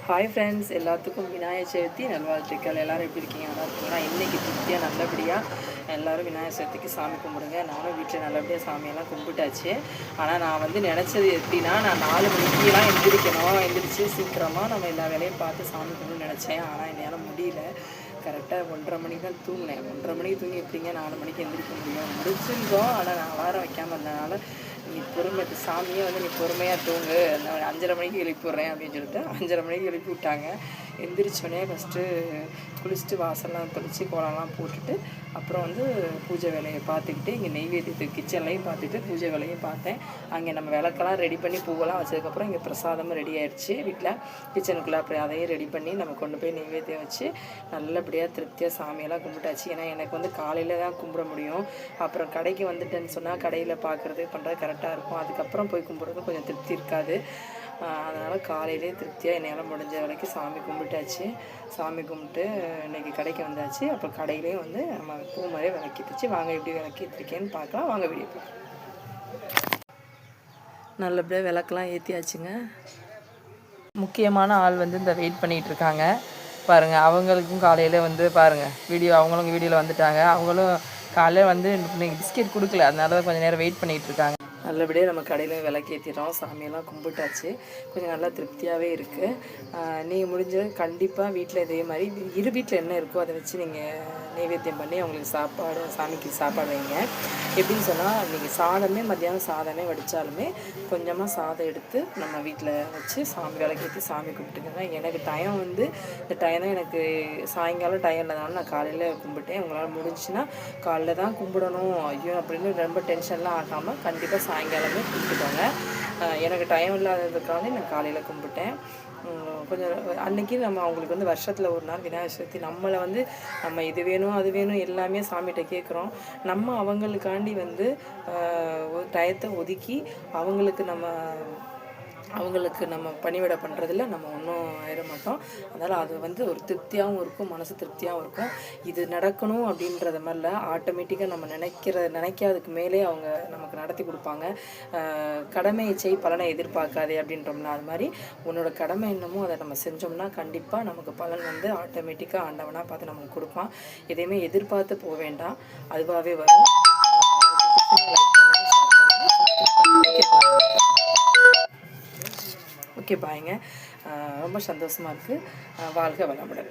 Hi friends, எல்லாத்துக்கும் விநாயகர் சதுர்த்தி நல்வாழ்த்துக்கள். எல்லோரும் எப்படி இருக்கீங்க? நல்லா இருக்கீங்களா? இன்றைக்கி திருப்தியாக நல்லபடியாக எல்லோரும் விநாயகர் சதுர்த்திக்கு சாமி கும்பிடுங்க. நானும் வீட்டில் நல்லபடியாக சாமியெல்லாம் கும்பிட்டாச்சு. ஆனால் நான் நினச்சது எப்படின்னா, நான் 4 மணிக்கெலாம் எந்திரிச்சு சீக்கிரமாக நம்ம எல்லா வேலையும் பார்த்து சாமி கும்பிடுன்னு நினச்சேன். ஆனால் என்னால் முடியல. கரெக்டாக 1:30 மணிக்கு தான் தூங்கினேன். 1:30 மணிக்கு தூங்கி எப்படிங்க 4 மணிக்கு எந்திரிக்க முடியும்? முடிச்சிருந்தோம். ஆனால் நான் அலாரம் வைக்காமல் இருந்ததுனால, நீ சாமியே நீ பொறுமையாக தூங்கு, நான் 5:30 மணிக்கு எழுப்பி விட்றேன் அப்படின்னு சொல்லிட்டு 5:30 மணிக்கு எழுப்பி விட்டாங்க. எந்திரிச்சோடனே ஃபஸ்ட்டு குளிச்சுட்டு வாசல்லாம் தெளித்து கோலம்லாம் போட்டுட்டு அப்புறம் பூஜை வேலையை பார்த்துக்கிட்டு இங்கே நெய்வேத்தியத்துக்கு கிச்சன்லையும் பார்த்துட்டு பூஜை வேலையும் பார்த்தேன். அங்கே நம்ம விளக்கெல்லாம் ரெடி பண்ணி பூவெல்லாம் வச்சதுக்கப்புறம் இங்கே பிரசாதமும் ரெடி ஆயிடுச்சு. வீட்டில் கிச்சனுக்குள்ளே அப்புறம் அதையும் ரெடி பண்ணி நம்ம கொண்டு போய் நெய்வேத்தியம் வச்சு நல்லபடியாக திருப்தியாக சாமியெல்லாம் கும்பிட்டாச்சு. ஏன்னா எனக்கு காலையில் தான் கும்பிட முடியும். அப்புறம் கடைக்கு வந்துட்டேன்னு சொன்னால் கடையில் பார்க்குறது பண்ணுறது கரெக்டாக இருக்கும். அதுக்கப்புறம் போய் கும்பிட்றது கொஞ்சம் திருப்தி இருக்காது. அதனால் காலையிலே திருப்தியாக என்னால் முடிஞ்ச வரைக்கும் சாமி கும்பிட்டாச்சு. சாமி கும்பிட்டு இன்றைக்கி கடைக்கு வந்தாச்சு. அப்புறம் கடையிலேயும் நம்ம பூ மாதிரியே விளக்கிட்டுச்சு. வாங்க எப்படி விளக்கிட்டுருக்கேன்னு பார்க்கலாம். வாங்க வீடியோ பார்க்கலாம். நல்லபடியாக விளக்கெல்லாம் ஏற்றியாச்சுங்க. முக்கியமான ஆள் இந்த வெயிட் பண்ணிகிட்டு இருக்காங்க பாருங்கள். அவங்களுக்கும் காலையில் பாருங்கள் வீடியோ, அவங்களும் வீடியோவில் வந்துட்டாங்க. அவங்களும் காலையில் இன்னைக்கு பிஸ்கெட் கொடுக்கல, அதனால தான் கொஞ்சம் நேரம் வெயிட் பண்ணிகிட்டு இருக்காங்க. நல்லபடியாக நம்ம கடையில் விளக்கேற்றிட்டோம். சாமியெல்லாம் கும்பிட்டாச்சு. கொஞ்சம் நல்லா திருப்தியாகவே இருக்குது. நீங்கள் முடிஞ்ச கண்டிப்பாக வீட்டில் இதே மாதிரி வீட்டில் என்ன இருக்கோ அதை வச்சு நீங்கள் நைவேத்தியம் பண்ணி அவங்களுக்கு சாமிக்கு சாப்பாடு வைங்க. எப்படின்னு சொன்னால், நீங்கள் சாதமே மத்தியானம் சாதமே வடித்தாலுமே கொஞ்சமாக சாதம் எடுத்து நம்ம வீட்டில் வச்சு சாமி விளக்கேற்றி சாமி கும்பிட்டுக்கோங்க. எனக்கு டைம் இந்த டைம் தான் எனக்கு சாயங்காலம் டைம் இல்லாதனால நான் காலையில் கும்பிட்டேன். உங்களால் முடிஞ்சுன்னா காலைல தான் கும்பிடணும் ஐயோ அப்படின்னு ரொம்ப டென்ஷன்லாம் ஆகாமல் கண்டிப்பாக சாயங்காலமே கும்பிட்டுக்கோங்க. எனக்கு டைம் இல்லாததுக்காக நான் காலையில் கும்பிட்டேன். கொஞ்சம் அன்றைக்கி நம்ம அவங்களுக்கு வருஷத்தில் ஒரு நாள் விநாயகர் சதுர்த்தி. நம்மளை நம்ம இது வேணும் அது வேணும் எல்லாமே சாமிகிட்ட கேட்குறோம். நம்ம அவங்களுக்காண்டி ஒரு டயத்தை ஒதுக்கி அவங்களுக்கு நம்ம பணிவிட பண்ணுறதில்ல நம்ம ஒன்றும் ஆயிட மாட்டோம். அதனால் அது ஒரு திருப்தியாகவும் இருக்கும், மனசு திருப்தியாகவும் இருக்கும். இது நடக்கணும் அப்படின்றத மாதிரில ஆட்டோமேட்டிக்காக நம்ம நினைக்காததுக்கு மேலே அவங்க நமக்கு நடத்தி கொடுப்பாங்க. கடமையை செய் பலனை எதிர்பார்க்காதே அப்படின்றோம்னா, அது மாதிரி உன்னோட கடமை என்னமோ அதை நம்ம செஞ்சோம்னா கண்டிப்பாக நமக்கு பலன் ஆட்டோமேட்டிக்காக ஆண்டவனாக பார்த்து நமக்கு கொடுப்பான். எதையுமே எதிர்பார்த்து போக வேண்டாம், அதுவாகவே வரும். ஓகே பாய்ங்க. ரொம்ப சந்தோஷமாக இருக்குது. வாழ்க வளமுடன்.